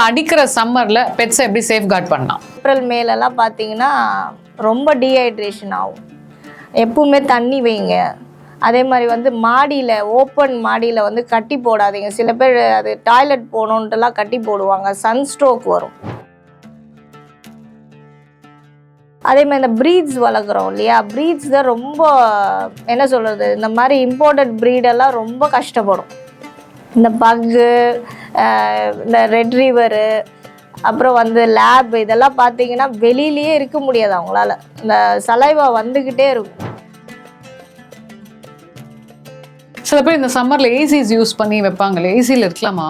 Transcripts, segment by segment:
அடிக்கிற சம்மர்ல பெட்ஸை எப்படி சேஃப்கார்ட் பண்ணலாம்? ஏப்ரல் மேலெல்லாம் பார்த்தீங்கன்னா ரொம்ப டீஹைட்ரேஷன் ஆகும். எப்பவுமே தண்ணி வைங்க. அதே மாதிரி வந்து மாடியில், ஓப்பன் மாடியில் வந்து கட்டி போடாதீங்க. சில பேர் அது டாய்லெட் போகணுன்ட்டுலாம் கட்டி போடுவாங்க, சன்ஸ்ட்ரோக் வரும். அதே மாதிரி இந்த ப்ரீட்ஸ் வளர்க்குறோம் இல்லையா, ப்ரீட்ஸ் தான் ரொம்ப என்ன சொல்கிறது, இந்த மாதிரி இம்போர்ட்டட் ப்ரீடெல்லாம் ரொம்ப கஷ்டப்படும். இந்த பக்கு, இந்த ரெட்ரீவரு, அப்புறம் வந்து லேப், இதெல்லாம் பார்த்தீங்கன்னா வெளியிலேயே இருக்க முடியாது அவங்களால. இந்த சலைவா வந்துக்கிட்டே இருக்கும். சில பேர் இந்த சம்மரில் ஏசிஸ் யூஸ் பண்ணி வைப்பாங்களே, ஏசியில் இருக்கலாமா?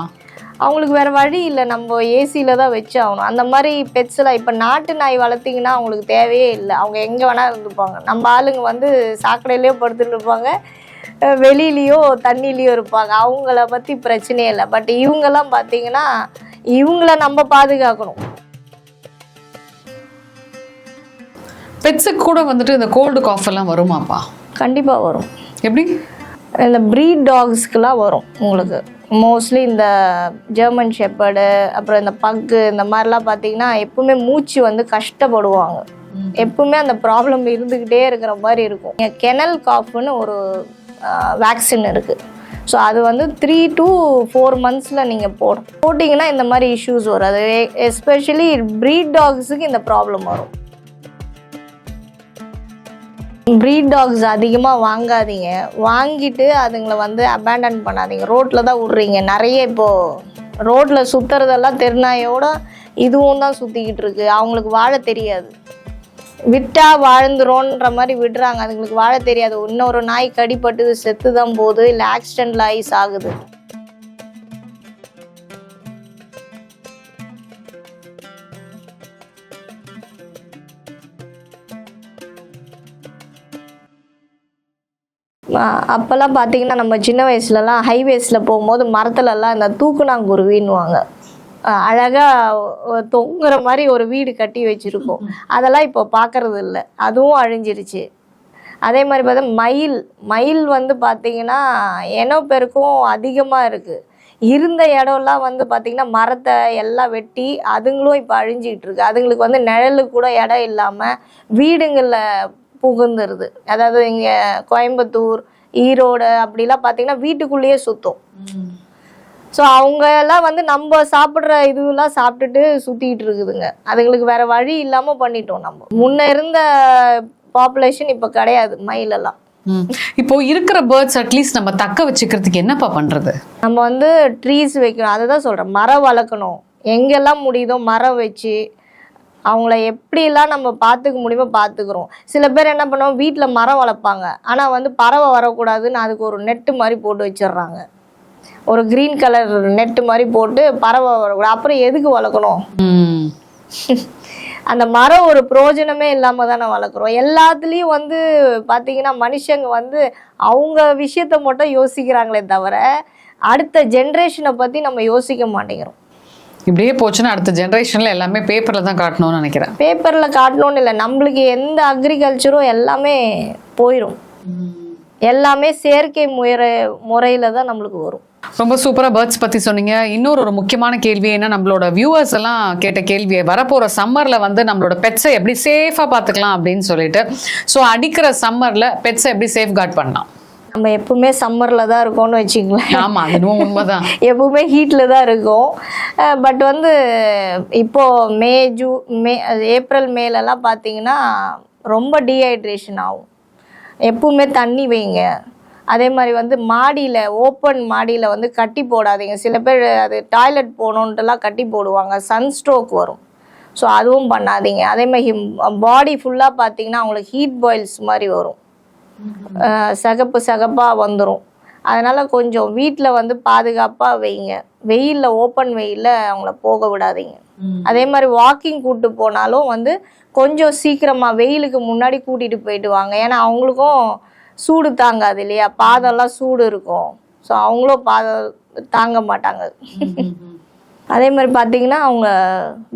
அவங்களுக்கு வேறு வழி இல்லை, நம்ம ஏசியில் தான் வச்சு ஆகணும். அந்த மாதிரி பெட்ஸ்லாம் இப்போ நாட்டு நாய் வளர்த்திங்கன்னா அவங்களுக்கு தேவையே இல்லை. அவங்க எங்கே வேணால் இருந்துப்பாங்க. நம்ம ஆளுங்க வந்து சாக்கடையிலையோ படுத்துட்டு இருப்பாங்க, வெளியிலையோ தண்ணிலையோ இருப்பாங்க. அவங்கள பற்றி பிரச்சனையே இல்லை. பட் இவங்கெல்லாம் பார்த்தீங்கன்னா இவங்கள நம்ம பாதுகாக்கணும். பெட்ஸுக்கு கூட வந்துட்டு இந்த கோல்டு காஃப் எல்லாம் வருமாப்பா? கண்டிப்பாக வரும். எப்படி? இந்த ப்ரீட் டாக்ஸ்க்கெலாம் வரும் உங்களுக்கு. மோஸ்ட்லி இந்த ஜெர்மன் ஷெப்பர்டு, அப்புறம் இந்த பக்கு, இந்த மாதிரிலாம் பார்த்தீங்கன்னா எப்பவுமே மூச்சு வந்து கஷ்டப்படுவாங்க. எப்பவுமே அந்த ப்ராப்ளம் இருந்துக்கிட்டே இருக்கிற மாதிரி இருக்கும். கெனல் காஃப்னு ஒரு வேக்சின் இருக்குது. ஸோ அது வந்து 3 to 4 monthஸில் நீங்கள் போட்டிங்கன்னா இந்த மாதிரி இஷ்யூஸ் வரும். அது எஸ்பெஷலி ப்ரீட் டாக்ஸுக்கு இந்த ப்ராப்ளம் வரும். ப்ரீட் டாக்ஸ் அதிகமாக வாங்காதீங்க. வாங்கிட்டு அதுங்களை வந்து அபேண்டன் பண்ணாதீங்க. ரோட்டில் தான் விட்றீங்க. நிறைய இப்போது ரோட்டில் சுற்றுறதெல்லாம் தெருநாயோட இதுவும் தான் சுற்றிக்கிட்டு இருக்குது. அவங்களுக்கு வாழ தெரியாது. விட்டால் வாழ்ந்துரோன்ற மாதிரி விடுறாங்க. அதுங்களுக்கு வாழ தெரியாது. இன்னொரு நாய் கடிப்பட்டு செத்து தான் போகுது, இல்லை ஆக்சிடென்ட்ல ஐஸ் ஆகுது. அப்போல்லாம் பார்த்தீங்கன்னா நம்ம சின்ன வயசுலலாம் ஹைவேஸில் போகும்போது மரத்துலலாம் இந்த தூக்குனாங்குருவின்னுவாங்க. அழகாக தொங்குற மாதிரி ஒரு வீடு கட்டி வச்சுருக்கோம். அதெல்லாம் இப்போ பார்க்குறது இல்லை, அதுவும் அழிஞ்சிருச்சு. அதே மாதிரி பார்த்தா மயில் வந்து பார்த்திங்கன்னா இனப்பெருக்கம் அதிகமாக இருக்குது. இருந்த இடம்லாம் வந்து பார்த்திங்கன்னா மரத்தை எல்லாம் வெட்டி அதுங்களும் இப்போ அழிஞ்சிக்கிட்டு இருக்குது. அதுங்களுக்கு வந்து நிழலுக்கு கூட இடம் இல்லாமல் வீடுங்களில் புகுந்துருது. அதாவது இங்கே கோயம்புத்தூர், ஈரோடு அப்படிலாம் பார்த்தீங்கன்னா வீட்டுக்குள்ளேயே சுற்றும். ஸோ அவங்க எல்லாம் வந்து நம்ம சாப்பிட்ற இதுவெல்லாம் சாப்பிட்டுட்டு சுற்றிக்கிட்டு இருக்குதுங்க. அதுங்களுக்கு வேற வழி இல்லாமல் பண்ணிட்டோம். நம்ம முன்ன இருந்த பாப்புலேஷன் இப்போ கிடையாது மயிலெல்லாம். இப்போ இருக்கிற பேர்ட்ஸ் அட்லீஸ்ட் நம்ம தக்க வச்சுக்கிறதுக்கு என்னப்பா பண்ணுறது? நம்ம வந்து ட்ரீஸ் வைக்கணும். அதை தான் சொல்கிறேன், மரம் வளர்க்கணும். எங்கெல்லாம் முடியுதோ மரம் வச்சு அவங்கள எப்படிலாம் நம்ம பார்த்துக்க முடியுமோ பார்த்துக்குறோம். சில பேர் என்ன பண்ணுவோம், வீட்டில் மரம் வளர்ப்பாங்க, ஆனால் வந்து பறவை வரக்கூடாதுன்னு அதுக்கு ஒரு நெட்டு மாதிரி போட்டு வச்சிடுறாங்க. ஒரு க்ரீன் கலர் நெட்டு மாதிரி போட்டு பறவை வரக்கூடாது. அப்புறம் எதுக்கு வளர்க்கணும்? அந்த மரம் ஒரு பிரயோஜனமே இல்லாமல் தானே வளர்க்குறோம். எல்லாத்துலேயும் வந்து பார்த்திங்கன்னா மனுஷங்க வந்து அவங்க விஷயத்தை மட்டும் யோசிக்கிறாங்களே தவிர அடுத்த ஜென்ரேஷனை பற்றி நம்ம யோசிக்க மாட்டேங்கிறோம். இப்படியே போச்சுன்னா அடுத்த ஜென்ரேஷனில் எல்லாமே பேப்பரில் தான் காட்டணும்னு நினைக்கிறேன். பேப்பரில் காட்டணும்னு இல்லை, நம்மளுக்கு எந்த அக்ரிகல்ச்சரும் எல்லாமே போயிடும். எல்லாமே செயற்கை முறையில் தான் நம்மளுக்கு வரும். ரொம்ப சூப்பராக பேர்ட்ஸ் பற்றி சொன்னீங்க. இன்னொரு முக்கியமான கேள்வி என்ன, நம்மளோட வியூவர்ஸ் எல்லாம் கேட்ட கேள்வியை, வரப்போகிற சம்மரில் வந்து நம்மளோட பெட்ஸை எப்படி சேஃபாக பார்த்துக்கலாம் அப்படின்னு சொல்லிட்டு. ஸோ அடிக்கிற சம்மரில் பெட்ஸை எப்படி சேஃப்கார்ட் பண்ணலாம்? நம்ம எப்பவுமே சம்மரில் தான் இருக்கோம்னு வச்சுங்களேன். ஆமாம், அதுவும் உண்மைதான். எப்பவுமே ஹீட்டில் தான் இருக்கும். பட் வந்து இப்போது ஏப்ரல் மேலெல்லாம் பார்த்தீங்கன்னா ரொம்ப டீஹைட்ரேஷன் ஆகும். எப்பவுமே தண்ணி வைங்க. அதே மாதிரி வந்து மாடியில், ஓப்பன் மாடியில் வந்து கட்டி போடாதீங்க. சில பேர் அது டாய்லெட் போகணுன்ட்டுலாம் கட்டி போடுவாங்க, சன்ஸ்ட்ரோக் வரும். ஸோ அதுவும் பண்ணாதீங்க. அதே மாதிரி பாடி ஃபுல்லாக பார்த்தீங்கன்னா அவங்களுக்கு ஹீட் பாயில்ஸ் மாதிரி வரும், சகப்பாக வந்துடும். அதனால் கொஞ்சம் வீட்டில் வந்து பாதுகாப்பாக வைங்க. வெயிலில், ஓப்பன் வெயிலில் அவங்கள போக விடாதீங்க. அதே மாதிரி வாக்கிங் கூப்பிட்டு போனாலும் வந்து கொஞ்சம் சீக்கிரமாக வெயிலுக்கு முன்னாடி கூட்டிகிட்டு போயிட்டு வாங்க. ஏன்னா அவங்களுக்கும் சூடு தாங்காது இல்லையா, பாதம்லாம் சூடு இருக்கும். ஸோ அவங்களும் பாதம் தாங்க மாட்டாங்க. அதே மாதிரி பார்த்தீங்கன்னா அவங்க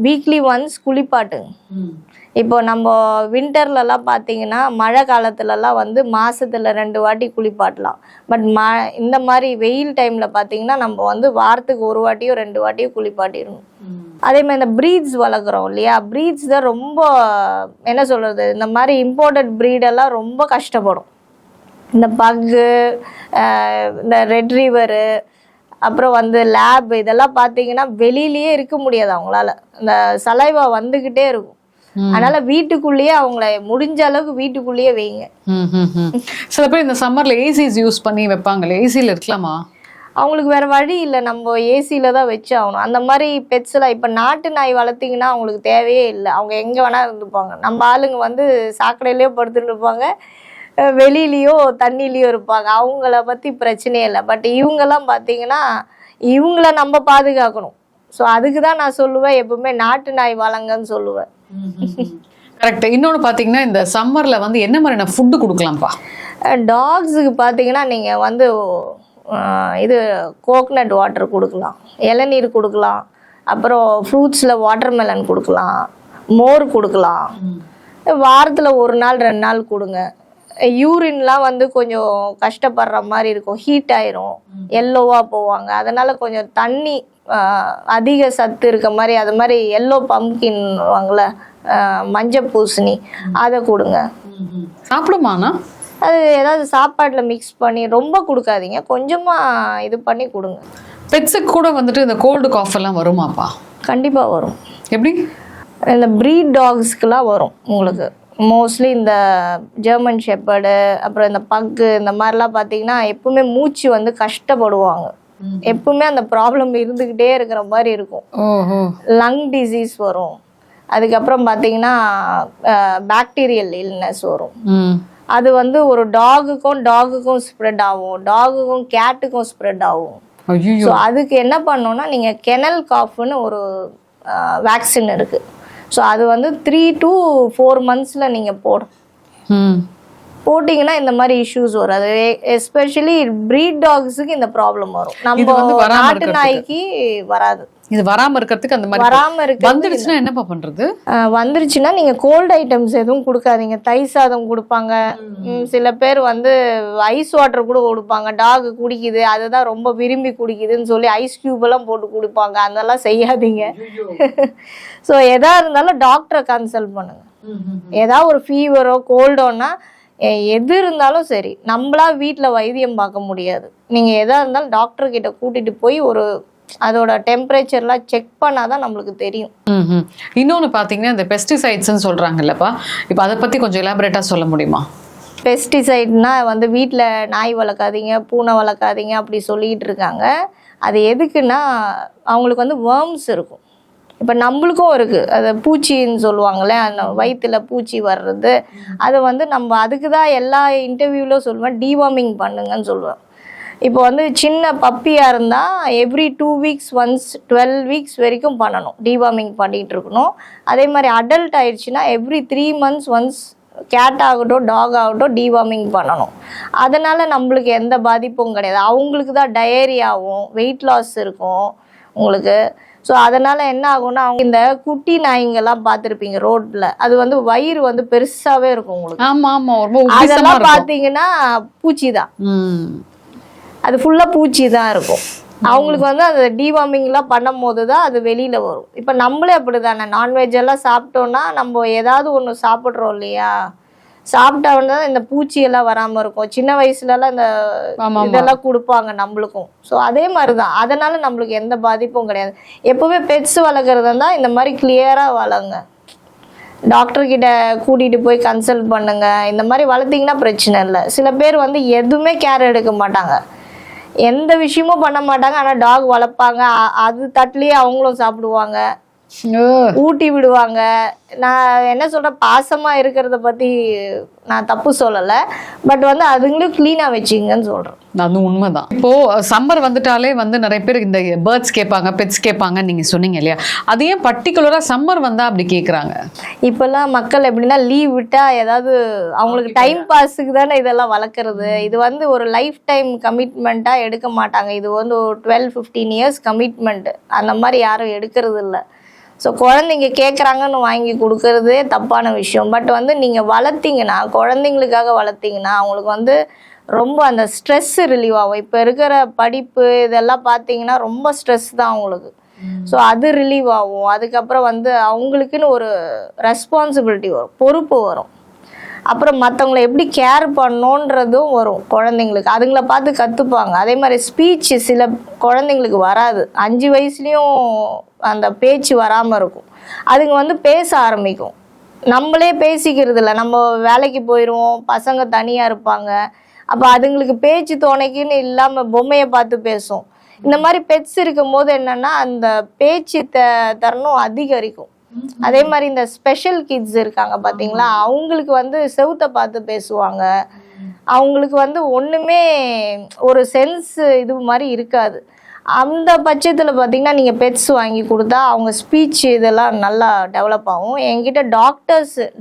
வீக்லி ஒன்ஸ் குளிப்பாட்டுங்க. இப்போ நம்ம வின்டர்லலாம் பார்த்தீங்கன்னா மழை காலத்துலலாம் வந்து மாதத்தில் 2 வாட்டி குளிப்பாட்டலாம். பட் இந்த மாதிரி வெயில் டைமில் பார்த்தீங்கன்னா நம்ம வந்து வாரத்துக்கு 1 வாட்டியோ 2 வாட்டியோ குளிப்பாட்டிடணும். அதே மாதிரி இந்த ப்ரீட்ஸ் வளர்க்குறோம் இல்லையா, ப்ரீட்ஸ் தான் ரொம்ப என்ன சொல்கிறது, இந்த மாதிரி இம்போர்ட்டட் ப்ரீடெல்லாம் ரொம்ப கஷ்டப்படும். இந்த பக்கு, இந்த ரெட்ரீவரு, அப்புறம் வந்து லேப், இதெல்லாம் பார்த்தீங்கன்னா வெளியிலேயே இருக்க முடியாது அவங்களால. இந்த சலைவா வந்துக்கிட்டே இருக்கும். அதனால வீட்டுக்குள்ளேயே அவங்கள முடிஞ்ச அளவுக்கு வீட்டுக்குள்ளேயே வைங்க. சில பேர் இந்த சம்மர்ல ஏசிஸ் யூஸ் பண்ணி வைப்பாங்களே, ஏசியில் இருக்கலாமா? அவங்களுக்கு வேற வழி இல்லை, நம்ம ஏசியில தான் வச்சு ஆகணும். அந்த மாதிரி பெட்ஸ்லாம் இப்போ நாட்டு நாய் வளர்த்திங்கன்னா அவங்களுக்கு தேவையே இல்லை, அவங்க எங்கே வேணால் இருந்துப்பாங்க. நம்ம ஆளுங்க வந்து சாக்கடையிலேயோ படுத்துட்டு இருப்பாங்க, வெளியிலையோ தண்ணிலையோ இருப்பாங்க, அவங்கள பற்றி பிரச்சனையே இல்லை. பட் இவங்கெல்லாம் பார்த்தீங்கன்னா இவங்கள நம்ம பாதுகாக்கணும். ஸோ அதுக்கு தான் நான் சொல்லுவேன், எப்பவுமே நாட்டு நாய் வளங்கன்னு சொல்லுவேன். கரெக்ட். இன்னொன்று பார்த்தீங்கன்னா இந்த சம்மரில் வந்து என்ன மாதிரியான ஃபுட்டு கொடுக்கலாம்ப்பா? டாக்ஸுக்கு பார்த்தீங்கன்னா நீங்கள் வந்து இது கோகனட் வாட்டர் கொடுக்கலாம், இளநீர் கொடுக்கலாம், அப்புறம் ஃப்ரூட்ஸில் வாட்டர்மெலன் கொடுக்கலாம், மோர் கொடுக்கலாம். வாரத்தில் 1 நாள் 2 நாள் கொடுங்க. யூரின்லாம் வந்து கொஞ்சம் கஷ்டப்படுற மாதிரி இருக்கும், ஹீட் ஆயிரும், எல்லோவாக போவாங்க. அதனால் கொஞ்சம் தண்ணி அதிக சத்து இருக்க மாதிரி, அது மாதிரி எல்லோ பம்கின் வாங்கல, மஞ்சள் பூசணி, அதை கொடுங்க. சாப்பிடுமாண்ணா? அது ஏதாவது சாப்பாட்டில் மிக்ஸ் பண்ணி ரொம்ப கொடுக்காதீங்க, கொஞ்சமாக இது பண்ணி கொடுங்க. பெட்ஸுக்கு கூட வந்துட்டு இந்த கோல்டு காஃப் எல்லாம் வருமாப்பா? கண்டிப்பாக வரும். எப்படி? இந்த ப்ரீட் டாக்ஸ்க்கெலாம் வரும் உங்களுக்கு. மோஸ்ட்லி இந்த ஜெர்மன் ஷெப்பர்டு, அப்புறம் இந்த பக்கு, இந்த மாதிரிலாம் பார்த்தீங்கன்னா எப்பவுமே மூச்சு வந்து கஷ்டப்படுவாங்க, எப்பவுமே அந்த ப்ராப்ளம் இருந்துக்கிட்டே இருக்கிற மாதிரி இருக்கும். லங் டிசீஸ் வரும். அதுக்கப்புறம் பார்த்தீங்கன்னா பாக்டீரியல் இல்னஸ் வரும். அது வந்து ஒரு டாகுக்கும் ஸ்ப்ரெட் ஆகும், டாகுக்கும் கேட்டுக்கும் ஸ்ப்ரெட் ஆகும். ஸோ அதுக்கு என்ன பண்ணோன்னா, நீங்கள் கெனல் காஃப்னு ஒரு வேக்சின் இருக்குது. ஸோ அது வந்து 3 to 4 months நீங்கள் போட்டிங்கன்னா இந்த மாதிரி இஷ்யூஸ் வரும். அது எஸ்பெஷலி ப்ரீட் டாக்ஸுக்கு இந்த ப்ராப்ளம் வரும். நம்ம நாட்டு நாய்க்கு வராது. இது வராம இருக்கிறதுக்கு அந்த மாதிரி வராம இருக்கு. வந்துருச்சுன்னா என்னப்பா பண்றது? வந்துருச்சுன்னா நீங்க கோல்ட் ஐட்டம்ஸ் எதுவும் கொடுக்காதீங்க. தயிர் சாதம் கொடுப்பாங்க, சில பேர் வந்து ஐஸ் வாட்டர் கூட கொடுப்பாங்க. டாக் குடிக்குது, அதுதான் ரொம்ப விரும்பி குடிக்குதுன்னு சொல்லி ஐஸ் கியூப் எல்லாம் போட்டு கொடுப்பாங்க. அதெல்லாம் செய்யாதீங்க. ஸோ எதா இருந்தாலும் டாக்டரை கன்சல்ட் பண்ணுங்க. ஏதாவது ஒரு ஃபீவரோ கோல்டோன்னா எது இருந்தாலும் சரி, நம்மளா வீட்டில் வைத்தியம் பார்க்க முடியாது. நீங்கள் எதா இருந்தாலும் டாக்டர் கிட்ட கூட்டிட்டு போய் ஒரு அதோட டெம்பரேச்சர்லாம் செக் பண்ணாதான் நம்மளுக்கு தெரியும். இன்னொன்று பார்த்தீங்கன்னா இந்த பெஸ்டிசைட்ஸ்ன்னு சொல்கிறாங்கல்லப்பா, இப்போ அதை பற்றி கொஞ்சம் எலாபரேட்டாக சொல்ல முடியுமா? பெஸ்டிசைட்னா வந்து வீட்டில் நாய் வளர்க்காதீங்க, பூனை வளர்க்காதீங்க அப்படி சொல்லிகிட்டு இருக்காங்க. அது எதுக்குன்னா அவங்களுக்கு வந்து வேர்ம்ஸ் இருக்கும். இப்போ நம்மளுக்கும் இருக்குது, அது பூச்சின்னு சொல்லுவாங்களே, அந்த வயிற்றுல பூச்சி வர்றது. அதை வந்து நம்ம அதுக்கு தான் எல்லா இன்டர்வியூவில் சொல்லுவேன், டீவார்மிங் பண்ணுங்கன்னு சொல்லுவேன். இப்போ வந்து சின்ன பப்பியாக இருந்தால் எவ்ரி 2 weeks ஒன்ஸ் 12 weeks வரைக்கும் பண்ணணும், டீவார்மிங் பண்ணிகிட்டு இருக்கணும். அதே மாதிரி அடல்ட் ஆயிடுச்சுன்னா எவ்ரி 3 months ஒன்ஸ் கேட் ஆகட்டும் டாக் ஆகட்டும் டீவார்மிங் பண்ணணும். அதனால் நம்மளுக்கு எந்த பாதிப்பும் கிடையாது. அவங்களுக்கு தான் டயரியாவும் வெயிட் லாஸ் இருக்கும் உங்களுக்கு. ஸோ அதனால் என்ன ஆகும்னா, அவங்க இந்த குட்டி நாய்ங்கெல்லாம் பார்த்துருப்பீங்க ரோட்டில், அது வந்து வயிறு வந்து பெருசாகவே இருக்கும் உங்களுக்கு. அதெல்லாம் பார்த்தீங்கன்னா பூச்சி தான், அது ஃபுல்லாக பூச்சி தான் இருக்கும். அவங்களுக்கு வந்து அந்த டீவார்மிங்லாம் பண்ணும் போது தான் அது வெளியில் வரும். இப்போ நம்மளே அப்படி தானே, நான்வெஜ் எல்லாம் சாப்பிட்டோன்னா நம்ம ஏதாவது ஒன்று சாப்பிட்றோம் இல்லையா, சாப்பிட்டா தான் இந்த பூச்சியெல்லாம் வராமல் இருக்கும். சின்ன வயசுலலாம் இந்த இதெல்லாம் கொடுப்பாங்க நம்மளுக்கும். ஸோ அதே மாதிரி தான், அதனால் நம்மளுக்கு எந்த பாதிப்பும் கிடையாது. எப்போவுமே பெட்ஸ் வளர்க்குறதா இருந்தால் இந்த மாதிரி கிளியராக வளங்க, டாக்டர்கிட்ட கூட்டிகிட்டு போய் கன்சல்ட் பண்ணுங்க. இந்த மாதிரி வளர்த்திங்கன்னா பிரச்சனை இல்லை. சில பேர் வந்து எதுவுமே கேர் எடுக்க மாட்டாங்க, எந்த விஷயமும் பண்ண மாட்டாங்க, ஆனால் டாக் வளர்ப்பாங்க, அது தட்டிலேயே அவங்களும் சாப்பிடுவாங்க, ஊட்டி விடுவாங்க. நான் என்ன சொல்கிறேன், பாசமாக இருக்கிறத பற்றி நான் தப்பு சொல்லலை, பட் வந்து அதுங்களும் க்ளீனாக வச்சுங்கன்னு சொல்கிறேன். அது உண்மைதான். இப்போது சம்மர் வந்துட்டாலே வந்து நிறைய பேர் இந்த பேர்ட்ஸ் கேட்பாங்க, பெட்ஸ் கேட்பாங்கன்னு நீங்கள் சொன்னீங்க இல்லையா, அது ஏன் பர்டிகுலராக சம்மர் வந்தால் அப்படி கேட்குறாங்க? இப்போல்லாம் மக்கள் எப்படின்னா லீவ் விட்டால் ஏதாவது அவங்களுக்கு டைம் பாஸுக்கு தானே இதெல்லாம் வளர்க்குறது. இது வந்து ஒரு லைஃப் டைம் கமிட்மெண்ட்டாக எடுக்க மாட்டாங்க. இது வந்து ஒரு 12-15 years கமிட்மெண்ட்டு, அந்த மாதிரி யாரும் எடுக்கிறது இல்லை. ஸோ குழந்தைங்க கேட்குறாங்கன்னு வாங்கி கொடுக்கறதே தப்பான விஷயம். பட் வந்து நீங்கள் வளர்த்திங்கன்னா, குழந்தைங்களுக்காக வளர்த்திங்கன்னா அவங்களுக்கு வந்து ரொம்ப அந்த ஸ்ட்ரெஸ் ரிலீவ் ஆகும். இப்போ இருக்கிற படிப்பு இதெல்லாம் பார்த்தீங்கன்னா ரொம்ப ஸ்ட்ரெஸ் தான் அவங்களுக்கு. ஸோ அது ரிலீவ் ஆகும். அதுக்கப்புறம் வந்து அவங்களுக்குன்னு ஒரு ரெஸ்பான்சிபிலிட்டி வரும், பொறுப்பு வரும். அப்புறம் மற்றவங்களை எப்படி கேர் பண்ணோன்றதும் வரும் குழந்தைங்களுக்கு. அதுங்களை பார்த்து கற்றுப்பாங்க. அதே மாதிரி ஸ்பீச் சில குழந்தைங்களுக்கு வராது, 5 வயசுலேயும் அந்த பேச்சு வராமல் இருக்கும். அதுங்க வந்து பேச ஆரம்பிக்கும். நம்மளே பேசிக்கிறது இல்லை, நம்ம வேலைக்கு போயிடுவோம், பசங்க தனியாக இருப்பாங்க. அப்போ அதுங்களுக்கு பேச்சு துணைக்குன்னு இல்லாமல் பொம்மையை பார்த்து பேசும். இந்த மாதிரி பெட்ஸ் இருக்கும் போது என்னன்னா அந்த பேச்சு தருணம் அதிகரிக்கும். அதே மாதிரி இந்த ஸ்பெஷல் கிட்ஸ் இருக்காங்க பார்த்தீங்களா, அவங்களுக்கு வந்து செவுத்தை பார்த்து பேசுவாங்க. அவங்களுக்கு வந்து ஒன்றுமே ஒரு சென்ஸ் இது மாதிரி இருக்காது. அந்த பட்சத்தில் பார்த்தீங்கன்னா நீங்கள் பெட்ஸ் வாங்கி கொடுத்தா அவங்க ஸ்பீச் இதெல்லாம் நல்லா டெவலப் ஆகும். என்கிட்ட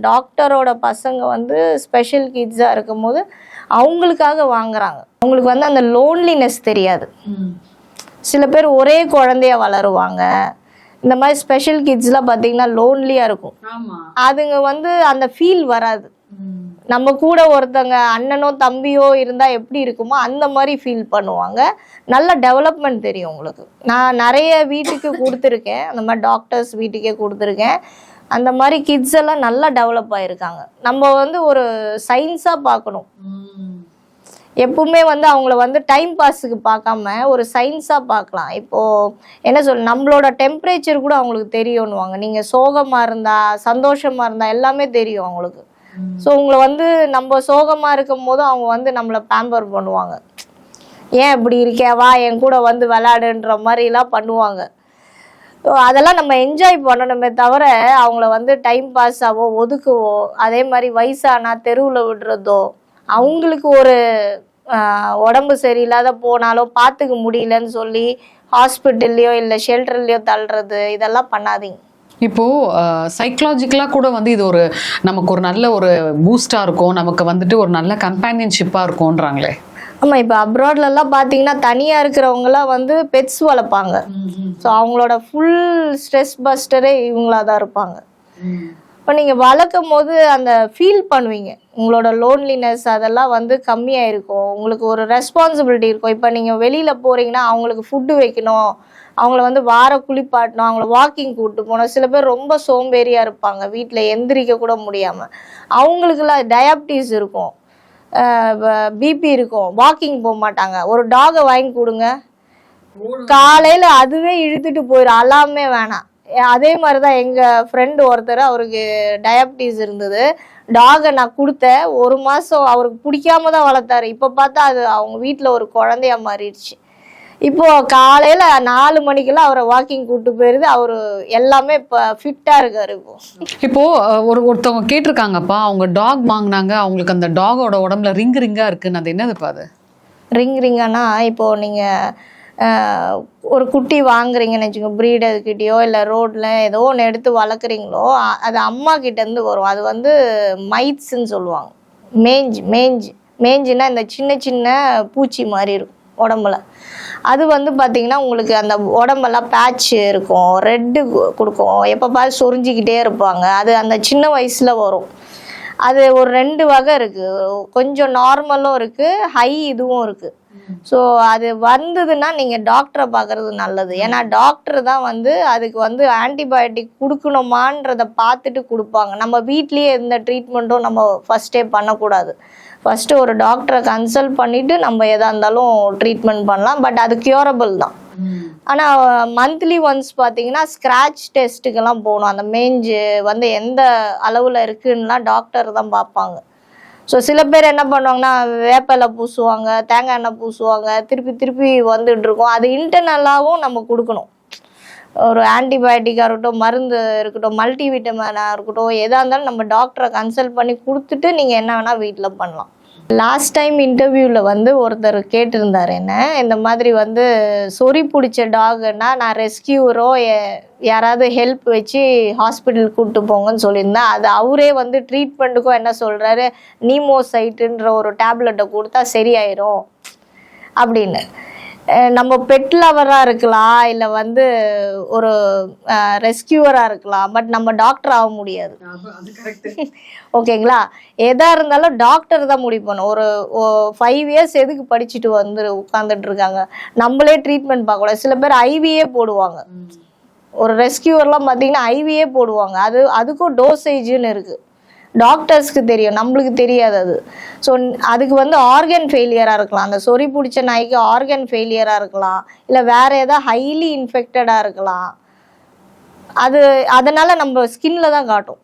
டாக்டரோட பசங்க வந்து ஸ்பெஷல் கிட்ஸாக இருக்கும் போது அவங்களுக்காக வாங்குறாங்க. அவங்களுக்கு வந்து அந்த லோன்லினஸ் தெரியாது. சில பேர் ஒரே குழந்தைய வளருவாங்க. இந்த மாதிரி ஸ்பெஷல் கிட்ஸ்லாம் பார்த்தீங்கன்னா லோன்லியாக இருக்கும். அதுங்க வந்து அந்த ஃபீல் வராது. நம்ம கூட ஒருத்தங்க அண்ணனோ தம்பியோ இருந்தால் எப்படி இருக்குமோ அந்த மாதிரி ஃபீல் பண்ணுவாங்க. நல்ல டெவலப்மெண்ட் தெரியும் உங்களுக்கு. நான் நிறைய வீட்டுக்கு கொடுத்துருக்கேன், அந்த மாதிரி டாக்டர்ஸ் வீட்டுக்கே கொடுத்துருக்கேன். அந்த மாதிரி கிட்ஸ் எல்லாம் நல்லா டெவலப் ஆகிருக்காங்க. நம்ம வந்து ஒரு சயின்ஸாக பார்க்கணும். எப்பவுமே வந்து அவங்கள வந்து டைம் பாஸுக்கு பார்க்காம ஒரு சயின்ஸாக பார்க்கலாம். இப்போது என்ன நம்மளோட டெம்பரேச்சர் கூட அவங்களுக்கு தெரியும்னுவாங்க. நீங்கள் சோகமாக இருந்தால் சந்தோஷமாக இருந்தால் எல்லாமே தெரியும் அவங்களுக்கு. ஸோ உங்களை வந்து நம்ம சோகமாக இருக்கும் போது அவங்க வந்து நம்மளை பேம்பர் பண்ணுவாங்க. ஏன் இப்படி இருக்கே, வா என் கூட வந்து விளையாடுன்ற மாதிரிலாம் பண்ணுவாங்க. ஸோ அதெல்லாம் நம்ம என்ஜாய் பண்ணணுமே தவிர அவங்கள வந்து டைம் பாஸாவோ ஒதுக்குவோ, அதே மாதிரி வயசானா தெருவில் விடுறதோ, அவங்களுக்கு ஒரு உடம்பு சரியில்லாத போனாலோ பார்த்துக்க முடியலன்னு சொல்லி ஹாஸ்பிட்டல்லையோ இல்லை ஷெல்டர்லையோ தள்ளுறது, இதெல்லாம் பண்ணாதீங்க. இப்போது சைக்கலாஜிக்கலாக கூட வந்து இது ஒரு நமக்கு ஒரு நல்ல ஒரு பூஸ்டாக இருக்கும், நமக்கு வந்துட்டு ஒரு நல்ல கம்பேனியன்ஷிப்பாக இருக்கும்ன்றாங்களே. ஆமாம், இப்போ அப்ராட்லலாம் பார்த்தீங்கன்னா தனியாக இருக்கிறவங்களாம் வந்து பெட்ஸ் வளர்ப்பாங்க. ஸோ அவங்களோட ஃபுல் ஸ்ட்ரெஸ் பஸ்டரே இவங்களாக தான் இருப்பாங்க. இப்போ நீங்கள் வளர்க்கும் போது அந்த ஃபீல் பண்ணுவீங்க, உங்களோட லோன்லினஸ் அதெல்லாம் வந்து கம்மியாக இருக்கும். உங்களுக்கு ஒரு ரெஸ்பான்சிபிலிட்டி இருக்கும். இப்போ நீங்கள் வெளியில் போகிறீங்கன்னா அவங்களுக்கு ஃபுட்டு வைக்கணும், அவங்கள வந்து வார குளிப்பாட்டணும், அவங்கள வாக்கிங் கூப்பிட்டு போகணும். சில பேர் ரொம்ப சோம்பேறியாக இருப்பாங்க, வீட்டில் எந்திரிக்க கூட முடியாமல். அவங்களுக்குலாம் டயாபிட்டிஸ் இருக்கும், பிபி இருக்கும், வாக்கிங் போக மாட்டாங்க. ஒரு டாகை வாங்கி கொடுங்க, காலையில் அதுவே இழுத்துட்டு போயிடும், அலாமே வேணாம். அதே மாதிரி தான் எங்கள் ஃப்ரெண்டு ஒருத்தர், அவருக்கு டயாபிட்டிஸ் இருந்தது. டாகை நான் கொடுத்தேன், 1 மாதம் அவருக்கு பிடிக்காம தான் வளர்த்தாரு. இப்போ பார்த்தா அது அவங்க வீட்டில் ஒரு குழந்தையா மாறிடுச்சு. இப்போ காலையில் 4 மணிக்கெல்லாம் அவரை வாக்கிங் கூப்பிட்டு போயிருது. அவர் எல்லாமே இப்போ ஃபிட்டாக இருக்காரு. இப்போது ஒருத்தவங்க கேட்டிருக்காங்கப்பா, அவங்க டாக் வாங்கினாங்க, அவங்களுக்கு அந்த டாகோட உடம்புல ரிங்காக இருக்குன்னு, அது என்னதுப்பா அது? ரிங்கானா இப்போது நீங்கள் ஒரு குட்டி வாங்குறீங்கன்னு வச்சுக்கோங்க, ப்ரீடர்கிட்டயோ இல்லை ரோட்டில் ஏதோ ஒன்று எடுத்து வளர்க்குறீங்களோ, அது அம்மா கிட்டேருந்து வரும். அது வந்து மைட்ஸ்ன்னு சொல்லுவாங்க. மேஞ்சுன்னா இந்த சின்ன சின்ன பூச்சி மாதிரி இருக்கும் உடம்புல. அது வந்து பார்த்திங்கன்னா உங்களுக்கு அந்த உடம்பெல்லாம் பேட்ச் இருக்கும், ரெட்டு கொடுக்கும், எப்போ பார்த்து சொரிஞ்சிக்கிட்டே இருப்பாங்க. அது அந்த சின்ன வயசில் வரும். அது ஒரு 2 வகை இருக்குது, கொஞ்சம் நார்மலும் இருக்குது, ஹை இதுவும் இருக்குது. ஸோ அது வந்ததுன்னா நீங்கள் டாக்டரை பார்க்குறது நல்லது. ஏன்னா டாக்டர் தான் வந்து அதுக்கு வந்து ஆன்டிபயோட்டிக் கொடுக்கணுமான்றதை பார்த்துட்டு கொடுப்பாங்க. நம்ம வீட்லேயே எந்த ட்ரீட்மெண்ட்டும் நம்ம ஃபஸ்ட்டே பண்ணக்கூடாது. ஃபஸ்ட்டு ஒரு டாக்டரை கன்சல்ட் பண்ணிவிட்டு நம்ம எதாக இருந்தாலும் ட்ரீட்மெண்ட் பண்ணலாம். பட் அது க்யூரபிள் தான். ஆனால் மந்த்லி ஒன்ஸ் பார்த்தீங்கன்னா ஸ்க்ராட்ச் டெஸ்ட்டுக்கெல்லாம் போகணும். அந்த மேஞ்சு வந்து எந்த அளவில் இருக்குன்னுலாம் டாக்டர் தான் பார்ப்பாங்க. ஸோ சில பேர் என்ன பண்ணுவாங்கன்னா வேப்பிலை பூசுவாங்க, தேங்காய் எண்ணெய் பூசுவாங்க, திருப்பி வந்துட்டு இருக்கோம். அது இன்டர்னலாகவும் நம்ம கொடுக்கணும். ஒரு ஆன்டிபயோட்டிக்காக இருக்கட்டும், மருந்து இருக்கட்டும், மல்டிவிட்டமினாக இருக்கட்டும், எதாக இருந்தாலும் நம்ம டாக்டரை கன்சல்ட் பண்ணி கொடுத்துட்டு நீங்கள் என்ன வேணால் வீட்டில் பண்ணலாம். லாஸ்ட் டைம் இன்டர்வியூவில் வந்து ஒருத்தர் கேட்டிருந்தார் என்ன, இந்த மாதிரி வந்து சொறி பிடிச்ச டாகுன்னா நான் ரெஸ்கியூரோ யாராவது ஹெல்ப் வச்சு ஹாஸ்பிட்டல் கூப்பிட்டு போங்கன்னு சொல்லியிருந்தேன். அது அவரே வந்து ட்ரீட்மெண்ட்டுக்கும் என்ன சொல்கிறாரு, நீமோசைட்டுன்ற ஒரு டேப்லெட்டை கொடுத்தா சரியாயிரும் அப்படின்னு. நம்ம பெட் லவராக இருக்கலாம், இல்லை வந்து ஒரு ரெஸ்கியூவராக இருக்கலாம், பட் நம்ம டாக்டர் ஆக முடியாது. ஓகேங்களா? எதாக இருந்தாலும் டாக்டர் தான் முடிவு பண்ணும். ஒரு 5 இயர்ஸ் எதுக்கு படிச்சுட்டு வந்து உட்காந்துட்டு இருக்காங்க, நம்மளே ட்ரீட்மெண்ட் பார்க்கக்கூடாது. சில பேர் ஐவியே போடுவாங்க. ஒரு ரெஸ்கியூவர்லாம் பார்த்தீங்கன்னா ஐவியே போடுவாங்க. அதுக்கும் டோசேஜ்னு இருக்குது. டாக்டர்ஸ்க்கு தெரியும், நம்மளுக்கு தெரியாது அது. ஸோ அதுக்கு வந்து ஆர்கன் ஃபெயிலியராக இருக்கலாம், அந்த சொறி பிடிச்ச நாய்க்கு ஆர்கன் ஃபெயிலியராக இருக்கலாம், இல்லை வேறு ஏதாவது ஹைலி இன்ஃபெக்டடாக இருக்கலாம். அதனால நம்ம ஸ்கின்ல தான் காட்டும்.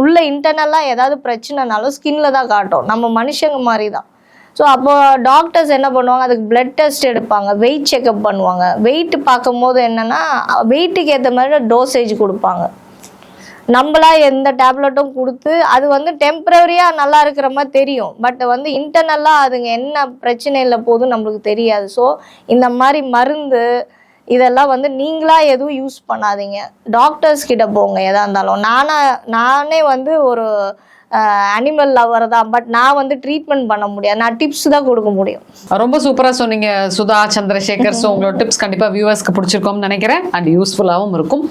உள்ள இன்டர்னலாக ஏதாவது பிரச்சனைனாலும் ஸ்கின்ல தான் காட்டும். நம்ம மனுஷங்க மாதிரி தான். ஸோ அப்போ டாக்டர்ஸ் என்ன பண்ணுவாங்க, அதுக்கு பிளட் டெஸ்ட் எடுப்பாங்க, வெயிட் செக்அப் பண்ணுவாங்க. வெயிட் பார்க்கும் போது என்னன்னா வெயிட்டுக்கு ஏற்ற மாதிரி டோசேஜ் கொடுப்பாங்க. நம்மளா எந்த டேப்லெட்டும் கொடுத்து அது வந்து டெம்பரரியாக நல்லா இருக்கிற மாதிரி தெரியும், பட் வந்து இன்டர்னலாக அதுங்க என்ன பிரச்சனையில் போகுதுன்னு நம்மளுக்கு தெரியாது. ஸோ இந்த மாதிரி மருந்து இதெல்லாம் வந்து நீங்களா எதுவும் யூஸ் பண்ணாதீங்க, டாக்டர்ஸ் கிட்ட போங்க எதா இருந்தாலும். நானே வந்து ஒரு அனிமல் லவர் தான், பட் நான் வந்து ட்ரீட்மெண்ட் பண்ண முடியாது, நான் டிப்ஸ் தான் கொடுக்க முடியும். ரொம்ப சூப்பரா சொன்னீங்க சுதா சந்திரசேகர். ஸோ உங்களோட டிப்ஸ் கண்டிப்பா வியூவர்ஸ்க்கு பிடிச்சிருக்கும்னு நினைக்கிறேன், அண்ட் யூஸ்ஃபுல்லாகவும் இருக்கும்.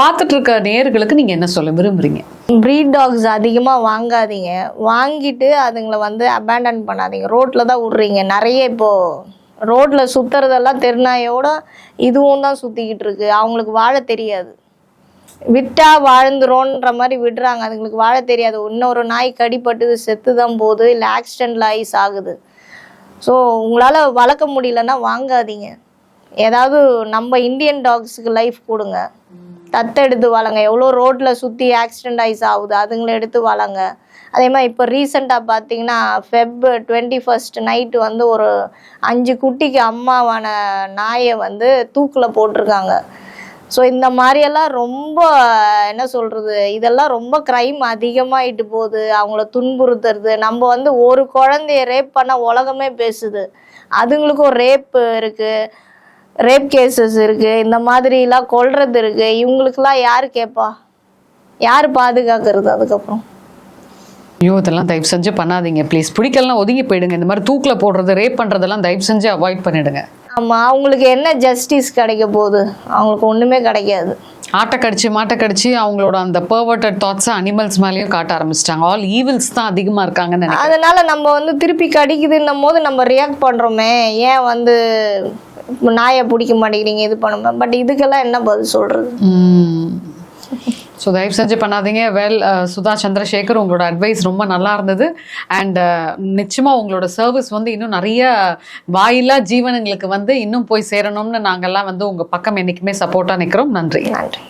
பார்த்துட்டு இருக்க நேயர்களுக்கு நீங்க என்ன சொல்ல விரும்புறீங்க? ப்ரீட் டாக்ஸ் அதிகமாக வாங்காதீங்க, வாங்கிட்டு அதுங்களை வந்து அபேண்டன் பண்ணாதீங்க, ரோட்டில் தான் விட்றீங்க. நிறைய இப்போது ரோட்டில் சுற்றுறதெல்லாம் தெருநாயோட இதுவும் தான் சுற்றிக்கிட்டு இருக்கு. அவங்களுக்கு வாழ தெரியாது, விட்டா வாழ்ந்துரோன்ற மாதிரி விடுறாங்க, அதுங்களுக்கு வாழ தெரியாது. இன்னொரு நாய் கடிப்பட்டு செத்து தான் போகுது, இல்லை ஆக்சிடென்ட்ல ஐஸ் ஆகுது. ஸோ உங்களால் வளர்க்க முடியலன்னா வாங்காதீங்க. ஏதாவது நம்ம இந்தியன் டாக்ஸுக்கு லைஃப் கொடுங்க, தத்தெடுத்து வளங்க. எவ்வளோ ரோட்டில் சுற்றி ஆக்சிடென்ட் ஐஸ் ஆகுது, அதுங்களை எடுத்து வளங்க. அதே மாதிரி இப்போ ரீசெண்டாக பார்த்தீங்கன்னா Feb 21 நைட்டு வந்து ஒரு 5 குட்டிக்கு அம்மாவான நாயை வந்து தூக்கில் போட்டிருக்காங்க. ஸோ இந்த மாதிரியெல்லாம் ரொம்ப என்ன சொல்கிறது, இதெல்லாம் ரொம்ப க்ரைம் அதிகமாகிட்டு போகுது, அவங்கள துன்புறுத்துறது. நம்ம வந்து ஒரு குழந்தைய ரேப் பண்ண உலகமே பேசுது, அதுங்களுக்கும் ரேப் இருக்குது, ரேப் கேசஸ் இருக்குது, இந்த மாதிரிலாம் கொல்றது இருக்குது. இவங்களுக்கெல்லாம் யார் கேட்பா, யார் பாதுகாக்கிறது? அதுக்கப்புறம் ஐயோ இதெல்லாம் தயவு செஞ்சு பண்ணாதீங்க ப்ளீஸ். பிடிக்கலாம் ஒதுங்கி போயிடுங்க. இந்த மாதிரி தூக்கில் போடுறது, ரேப் பண்ணுறதெல்லாம் தயவு செஞ்சு அவாய்ட் பண்ணிடுங்க. ஆமாம், அவங்களுக்கு என்ன ஜஸ்டிஸ் கிடைக்க போகுது? அவங்களுக்கு ஒன்றுமே கிடைக்காது. ஆட்டை கடிச்சு அவங்களோட அந்த பெர்வர்ட்டட் தாட்ஸை அனிமல்ஸ் மேலேயும் காட்ட ஆரம்பிச்சிட்டாங்க. ஆல் ஈவில்ஸ் தான் அதிகமாக இருக்காங்கன்னு நினைக்கிறேன். அதனால நம்ம வந்து திருப்பி கடிக்குதுன்னும் போது நம்ம ரியாக்ட் பண்ணுறோமே, ஏன் வந்து நாயை பிடிக்க மாட்டேங்கிறீங்க, இது பண்ணுமே. பட் இதுக்கெல்லாம் என்ன பதில் சொல்கிறது? ஸோ தயவு செஞ்சு பண்ணாதீங்க. சுதா சந்திரசேகர், உங்களோட அட்வைஸ் ரொம்ப நல்லா இருந்தது. அண்ட் நிச்சயமாக உங்களோட சர்வீஸ் வந்து இன்னும் நிறைய வாயில்லா ஜீவனங்களுக்கு வந்து இன்னும் போய் சேரணும்னு நாங்கள்லாம் வந்து உங்கள் பக்கம் என்றைக்குமே சப்போர்ட்டாக நிற்கிறோம். நன்றி. நன்றி.